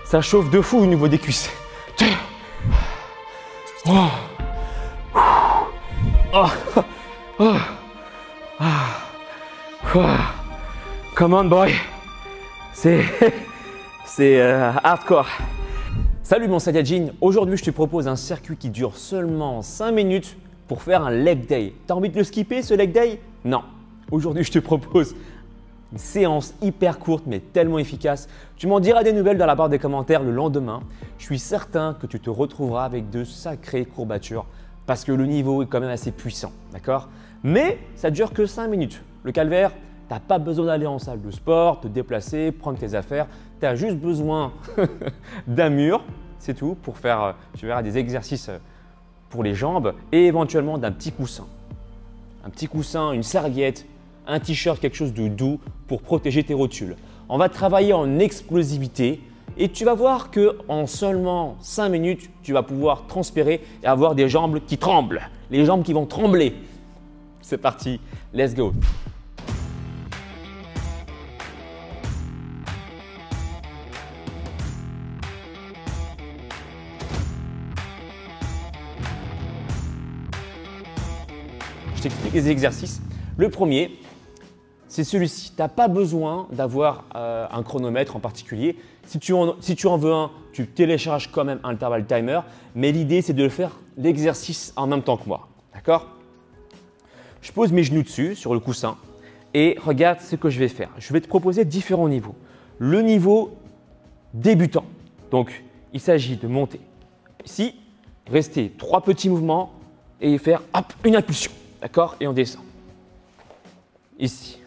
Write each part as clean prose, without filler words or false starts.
Ça chauffe de fou au niveau des cuisses. Oh. Oh. Oh. Oh. Come on boy. C'est hardcore. Salut mon Saiyajin, aujourd'hui je te propose un circuit qui dure seulement 5 minutes pour faire un leg day. T'as envie de le skipper ce leg day? Non. Aujourd'hui je te propose une séance hyper courte mais tellement efficace. Tu m'en diras des nouvelles dans la barre des commentaires le lendemain. Je suis certain que tu te retrouveras avec de sacrées courbatures parce que le niveau est quand même assez puissant, d'accord? Mais ça dure que 5 minutes. Le calvaire, tu n'as pas besoin d'aller en salle de sport, te déplacer, prendre tes affaires. Tu as juste besoin d'un mur, c'est tout, pour faire, tu verras, des exercices pour les jambes et éventuellement d'un petit coussin. Un petit coussin, une serviette, un t-shirt, quelque chose de doux pour protéger tes rotules. On va travailler en explosivité et tu vas voir qu'en seulement 5 minutes, tu vas pouvoir transpirer et avoir des jambes qui tremblent, les jambes qui vont trembler. C'est parti, let's go! Je t'explique les exercices. Le premier, c'est celui-ci. Tu n'as pas besoin d'avoir un chronomètre en particulier. Si tu en veux un, tu télécharges quand même un intervalle timer. Mais l'idée, c'est de faire l'exercice en même temps que moi. D'accord? Je pose mes genoux dessus, sur le coussin. Et regarde ce que je vais faire. Je vais te proposer différents niveaux. Le niveau débutant. Donc, il s'agit de monter ici, rester 3 petits mouvements et faire hop, une impulsion. D'accord? Et on descend. Ici,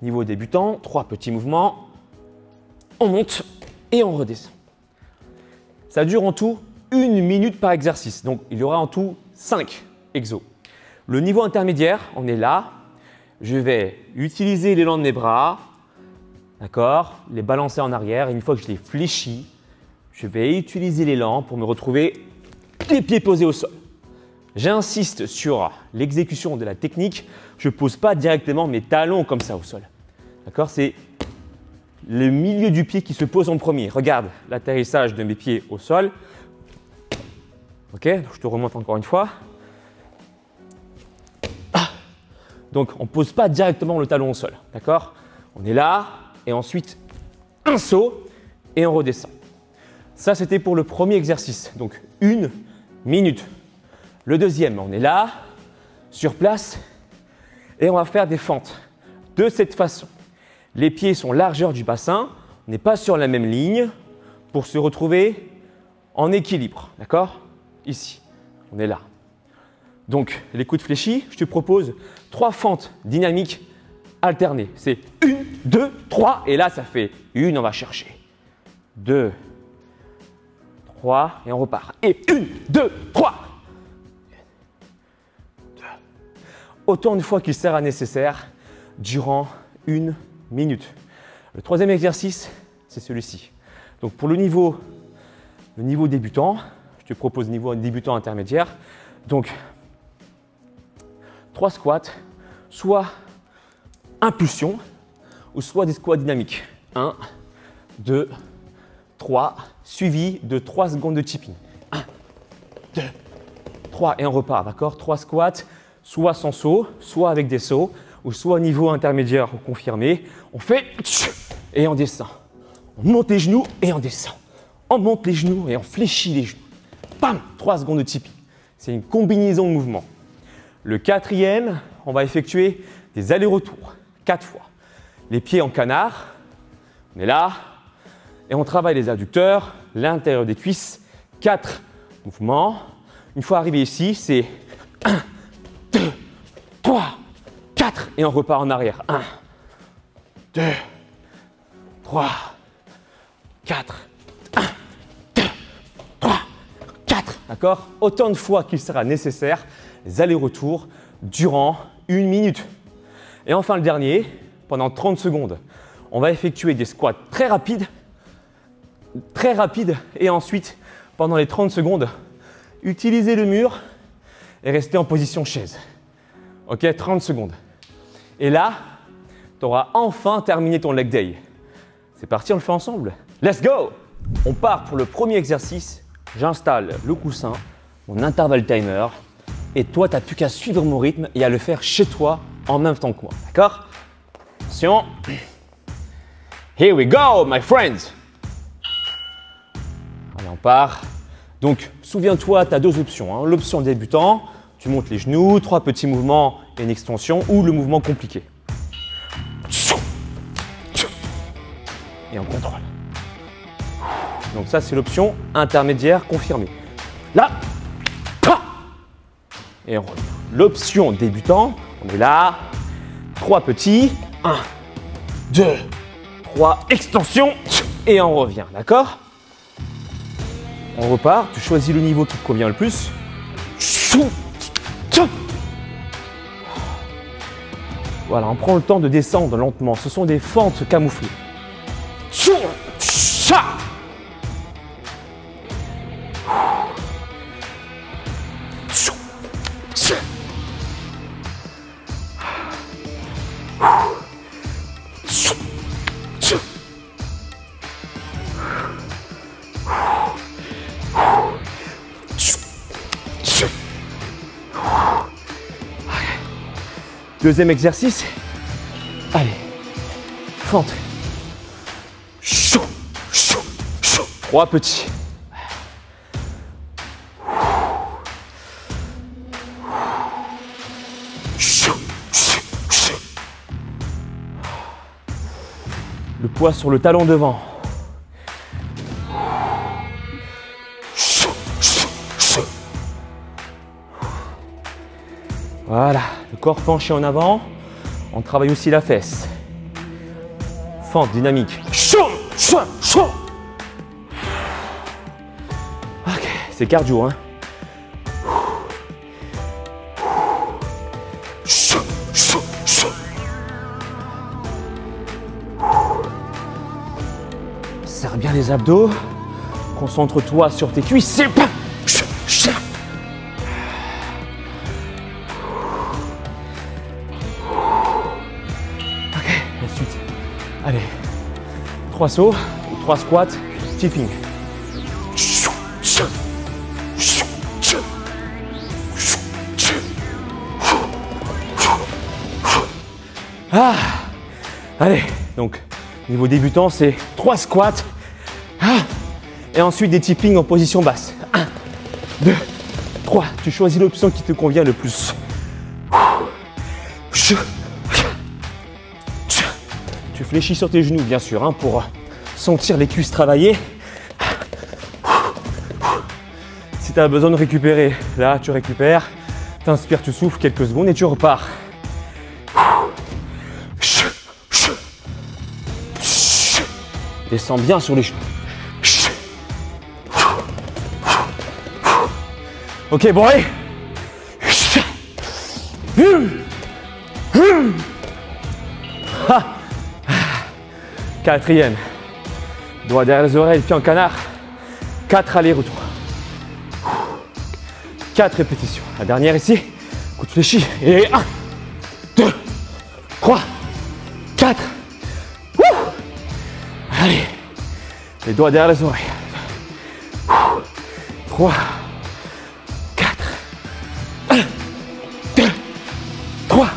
niveau débutant, 3 petits mouvements. On monte et on redescend. Ça dure en tout 1 minute par exercice. Donc, il y aura en tout 5 exos. Le niveau intermédiaire, on est là. Je vais utiliser l'élan de mes bras. D'accord? Les balancer en arrière. Et une fois que je les fléchis, je vais utiliser l'élan pour me retrouver les pieds posés au sol. J'insiste sur l'exécution de la technique. Je ne pose pas directement mes talons comme ça au sol. D'accord? C'est le milieu du pied qui se pose en premier. Regarde l'atterrissage de mes pieds au sol. Ok? Je te remonte encore une fois. Donc, on ne pose pas directement le talon au sol. D'accord? On est là et ensuite un saut et on redescend. Ça, c'était pour le premier exercice. Donc, 1 minute. Le deuxième, on est là, sur place, et on va faire des fentes de cette façon. Les pieds sont largeur du bassin, on n'est pas sur la même ligne pour se retrouver en équilibre. D'accord? Ici, on est là. Donc, les coudes fléchis, je te propose 3 fentes dynamiques alternées. C'est 1, 2, 3, et là, ça fait 1, on va chercher. 2, 3, et on repart. Et 1, 2, 3. Autant de fois qu'il sera nécessaire durant 1 minute. Le troisième exercice, c'est celui-ci. Donc pour le niveau débutant, je te propose niveau débutant intermédiaire. Donc 3 squats, soit impulsion ou soit des squats dynamiques. 1, 2, 3, suivi de 3 secondes de tipping. 1, 2, 3 et on repart, d'accord? 3 squats. Soit sans saut, soit avec des sauts, ou soit au niveau intermédiaire ou confirmé. On fait et on descend. On monte les genoux et on descend. On monte les genoux et on fléchit les genoux. Bam! 3 secondes de tipping. C'est une combinaison de mouvements. Le quatrième, on va effectuer des allers-retours 4 fois. Les pieds en canard. On est là. Et on travaille les adducteurs, l'intérieur des cuisses. 4 mouvements. Une fois arrivé ici, c'est 1, 2, 3, 4 et on repart en arrière. 1, 2, 3, 4, 1, 2, 3, 4. D'accord? Autant de fois qu'il sera nécessaire, les allers-retours durant 1 minute. Et enfin le dernier, pendant 30 secondes, on va effectuer des squats très rapides et ensuite, pendant les 30 secondes, utiliser le mur et rester en position chaise. Ok, 30 secondes. Et là, tu auras enfin terminé ton leg day. C'est parti, on le fait ensemble. Let's go! On part pour le premier exercice. J'installe le coussin, mon intervalle timer. Et toi, tu n'as plus qu'à suivre mon rythme et à le faire chez toi en même temps que moi. D'accord? Attention. Here we go, my friends! Allez, on part. Donc, souviens-toi, tu as deux options. Hein. L'option débutant, tu montes les genoux, 3 petits mouvements et une extension, ou le mouvement compliqué. Et on contrôle. Donc ça, c'est l'option intermédiaire confirmée. Là, et on revient. L'option débutant, on est là, 3 petits, 1, 2, 3, extension, et on revient, d'accord? On repart, tu choisis le niveau qui te convient le plus. Voilà, on prend le temps de descendre lentement. Ce sont des fentes camouflées. Deuxième exercice. Allez, fente. 3 petits. Le poids sur le talon devant. Voilà, le corps penché en avant. On travaille aussi la fesse. Fente dynamique. Ok, c'est cardio, hein. Serre bien les abdos. Concentre-toi sur tes cuisses. Ensuite, allez, 3 sauts ou 3 squats, tipping. Ah, allez, donc niveau débutant, c'est 3 squats et ensuite des tipping en position basse. 1, 2, 3. Tu choisis l'option qui te convient le plus. Tu fléchis sur tes genoux, bien sûr, hein, pour sentir les cuisses travailler. Si tu as besoin de récupérer, là, tu récupères. Tu inspires, tu souffles quelques secondes et tu repars. Descends bien sur les genoux. Ok, bon, allez. Quatrième. Doigt derrière les oreilles, pied en canard. 4 allers-retours. 4 répétitions. La dernière ici. Coup de fléchi. Et 1, 2, 3, 4. Allez. Les doigts derrière les oreilles. 3, 4. 1, 2, 3,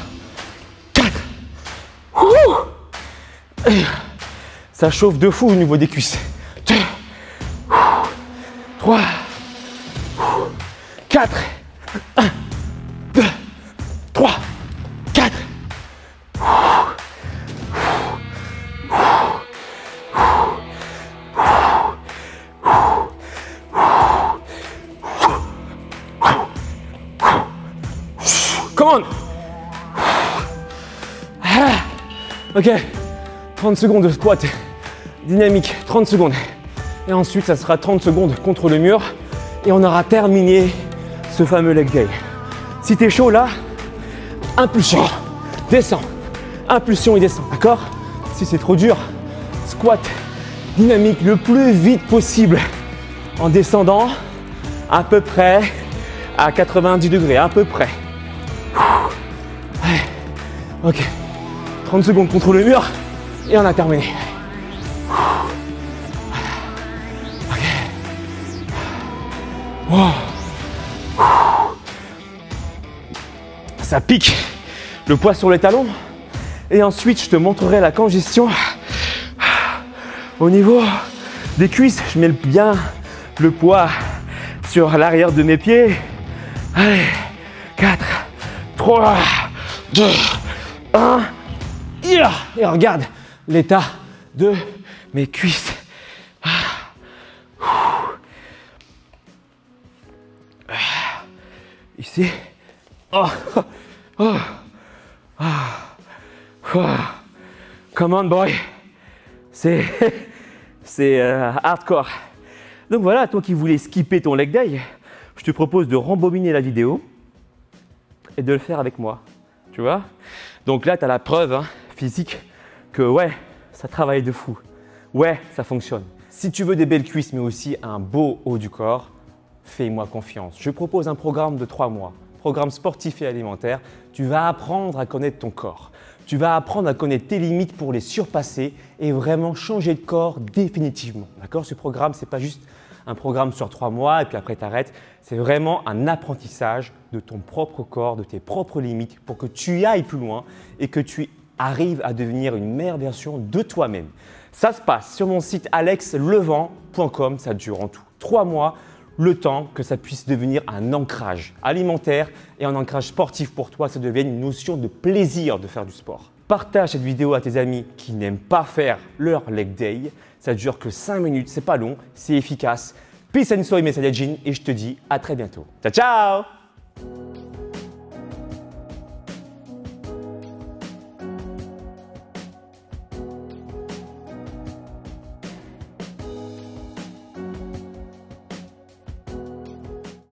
4. Ça chauffe de fou au niveau des cuisses. 2, 3, 4. 1, 2, 3, 4. Come on. Ok, 30 secondes de squat dynamique, 30 secondes. Et ensuite, ça sera 30 secondes contre le mur et on aura terminé ce fameux leg day. Si tu es chaud là, impulsion, descends, impulsion et descends, d'accord? Si c'est trop dur, squat dynamique le plus vite possible en descendant à peu près à 90 degrés, à peu près. Allez, ok, 30 secondes contre le mur et on a terminé. Ça pique le poids sur les talons. Et ensuite, je te montrerai la congestion au niveau des cuisses. Je mets bien le poids sur l'arrière de mes pieds. Allez, 4, 3, 2, 1. Et regarde l'état de mes cuisses. Ici. Come on boy. C'est hardcore. Donc voilà, toi qui voulais skipper ton leg day, je te propose de rembobiner la vidéo et de le faire avec moi. Tu vois? Donc là, tu as la preuve physique que ouais, ça travaille de fou. Ouais, ça fonctionne. Si tu veux des belles cuisses mais aussi un beau haut du corps, fais-moi confiance. Je propose un programme de 3 mois, programme sportif et alimentaire. Tu vas apprendre à connaître ton corps. Tu vas apprendre à connaître tes limites pour les surpasser et vraiment changer de corps définitivement. D'accord? Ce programme, ce n'est pas juste un programme sur 3 mois et puis après tu arrêtes. C'est vraiment un apprentissage de ton propre corps, de tes propres limites pour que tu ailles plus loin et que tu arrives à devenir une meilleure version de toi-même. Ça se passe sur mon site alexlevent.com. Ça dure en tout 3 mois. Le temps que ça puisse devenir un ancrage alimentaire et un ancrage sportif pour toi, ça devienne une notion de plaisir de faire du sport. Partage cette vidéo à tes amis qui n'aiment pas faire leur leg day. Ça dure que 5 minutes, c'est pas long, c'est efficace. Peace and soy, mes Saiyajin, et je te dis à très bientôt. Ciao, ciao!